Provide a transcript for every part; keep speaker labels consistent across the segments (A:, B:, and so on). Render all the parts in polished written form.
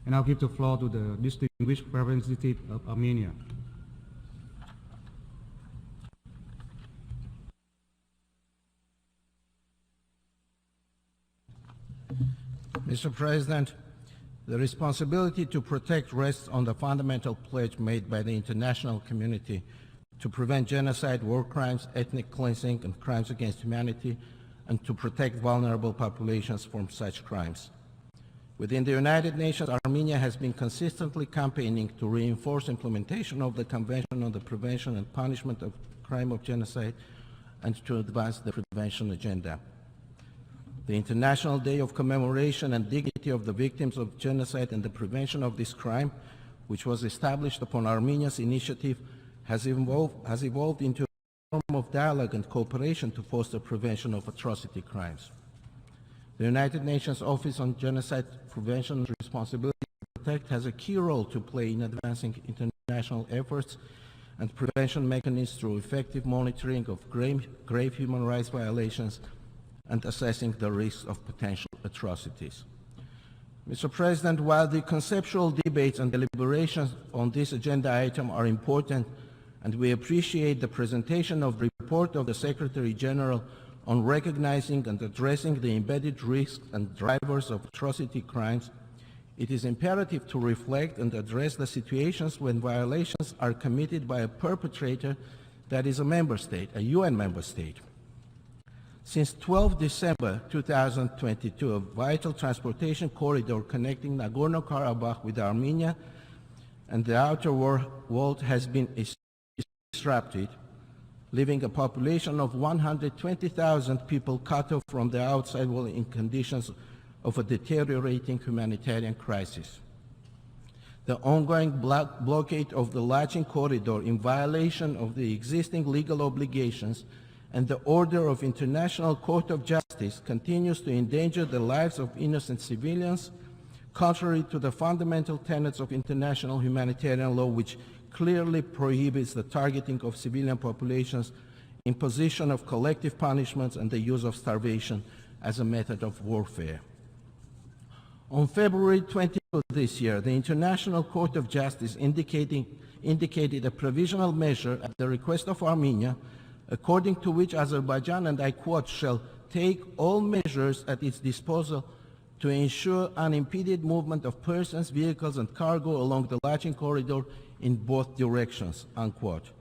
A: And I'll give the floor to the distinguished representative of Armenia.
B: Mr. President, the responsibility to protect rests on the fundamental pledge made by the international community to prevent genocide, war crimes, ethnic cleansing, and crimes against humanity, and to protect vulnerable populations from such crimes. Within the United Nations, Armenia has been consistently campaigning to reinforce implementation of the Convention on the Prevention and Punishment of Crime of Genocide and to advance the prevention agenda. The International Day of Commemoration and Dignity of the Victims of Genocide and the Prevention of this Crime, which was established upon Armenia's initiative, has evolved into a form of dialogue and cooperation to foster prevention of atrocity crimes. The United Nations Office on Genocide Prevention and Responsibility to Protect has a key role to play in advancing international efforts and prevention mechanisms through effective monitoring of grave human rights violations and assessing the risks of potential atrocities. Mr. President, while the conceptual debates and deliberations on this agenda item are important, and we appreciate the presentation of the report of the Secretary General on recognizing and addressing the embedded risks and drivers of atrocity crimes, it is imperative to reflect and address the situations when violations are committed by a perpetrator that is a member state, a UN member state. Since 12 December 2022, a vital transportation corridor connecting Nagorno-Karabakh with Armenia and the outer world has been disrupted, leaving a population of 120,000 people cut off from the outside world in conditions of a deteriorating humanitarian crisis. The ongoing blockade of the Lachin corridor in violation of the existing legal obligations and the order of International Court of Justice continues to endanger the lives of innocent civilians, contrary to the fundamental tenets of international humanitarian law, which clearly prohibits the targeting of civilian populations, imposition of collective punishments, and the use of starvation as a method of warfare. On February 22 this year, the International Court of Justice indicated a provisional measure at the request of Armenia, according to which Azerbaijan, and I quote, shall take all measures at its disposal to ensure unimpeded movement of persons, vehicles, and cargo along the Lachin corridor in both directions, unquote.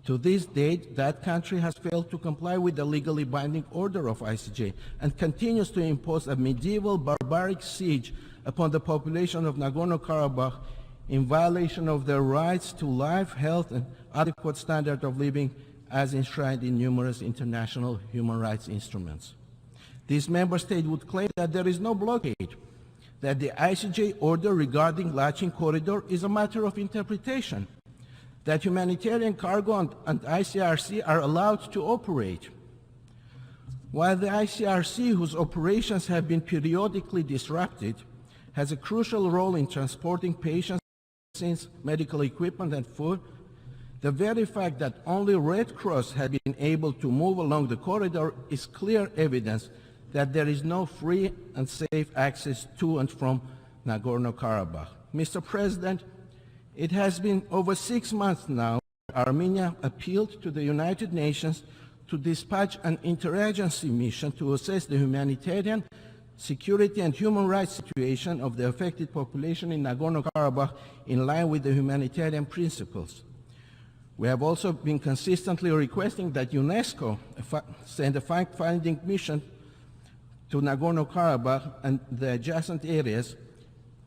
B: To this date, that country has failed to comply with the legally binding order of ICJ and continues to impose a medieval barbaric siege upon the population of Nagorno-Karabakh in violation of their rights to life, health, and adequate standard of living as enshrined in numerous international human rights instruments. This member state would claim that there is no blockade, that the ICJ order regarding Lachin corridor is a matter of interpretation, that humanitarian cargo and ICRC are allowed to operate. While the ICRC, whose operations have been periodically disrupted, has a crucial role in transporting patients, medical equipment, and food, the very fact that only Red Cross has been able to move along the corridor is clear evidence that there is no free and safe access to and from Nagorno-Karabakh. Mr. President, it has been over 6 months now Armenia appealed to the United Nations to dispatch an interagency mission to assess the humanitarian, security, and human rights situation of the affected population in Nagorno-Karabakh in line with the humanitarian principles. We have also been consistently requesting that UNESCO send a fact-finding mission to Nagorno-Karabakh and the adjacent areas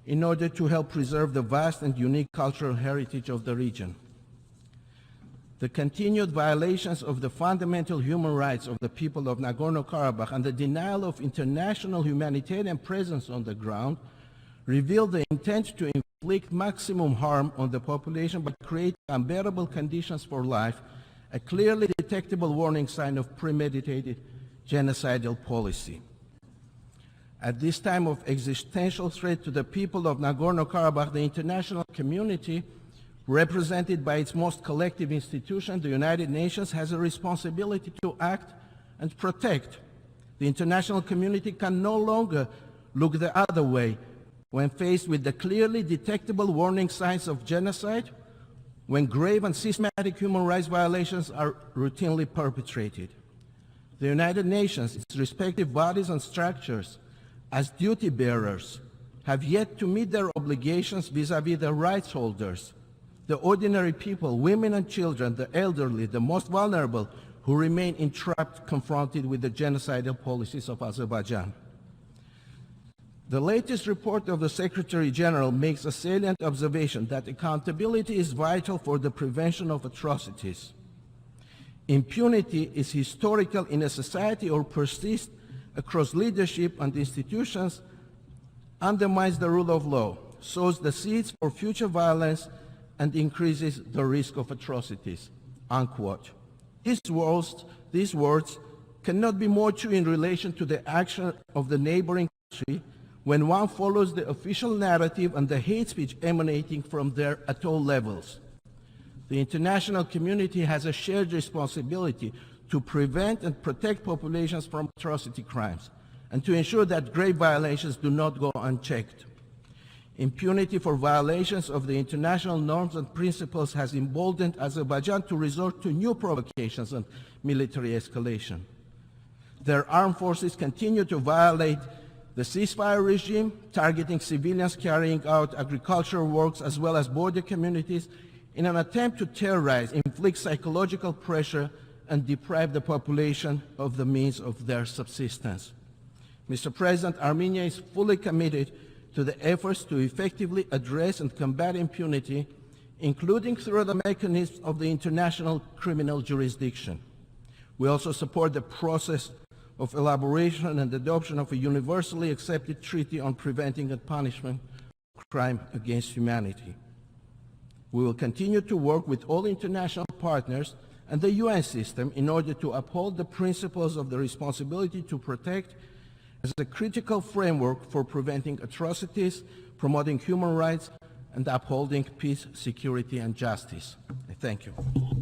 B: in order to help preserve the vast and unique cultural heritage of the region. The continued violations of the fundamental human rights of the people of Nagorno-Karabakh and the denial of international humanitarian presence on the ground reveal the intent to inflict maximum harm on the population by creating unbearable conditions for life, a clearly detectable warning sign of premeditated genocidal policy. At this time of existential threat to the people of Nagorno-Karabakh, the international community, represented by its most collective institution, the United Nations, has a responsibility to act and protect. The international community can no longer look the other way when faced with the clearly detectable warning signs of genocide, when grave and systematic human rights violations are routinely perpetrated. The United Nations, its respective bodies and structures, as duty bearers, have yet to meet their obligations vis-à-vis their rights holders, the ordinary people, women and children, the elderly, the most vulnerable, who remain entrapped, confronted with the genocidal policies of Azerbaijan. The latest report of the Secretary General makes a salient observation that accountability is vital for the prevention of atrocities. Impunity is historical in a society or persists across leadership and institutions, undermines the rule of law, sows the seeds for future violence, and increases the risk of atrocities, unquote. These words cannot be more true in relation to the action of the neighboring country when one follows the official narrative and the hate speech emanating from there at all levels. The international community has a shared responsibility to prevent and protect populations from atrocity crimes and to ensure that grave violations do not go unchecked. Impunity for violations of the international norms and principles has emboldened Azerbaijan to resort to new provocations and military escalation. Their armed forces continue to violate the ceasefire regime, targeting civilians carrying out agricultural works as well as border communities in an attempt to terrorize, inflict psychological pressure, and deprive the population of the means of their subsistence. Mr. President, Armenia is fully committed to the efforts to effectively address and combat impunity, including through the mechanisms of the international criminal jurisdiction. We also support the process of elaboration and adoption of a universally accepted treaty on preventing and punishment of crime against humanity. We will continue to work with all international partners and the UN system in order to uphold the principles of the responsibility to protect as a critical framework for preventing atrocities, promoting human rights, and upholding peace, security, and justice. Thank you.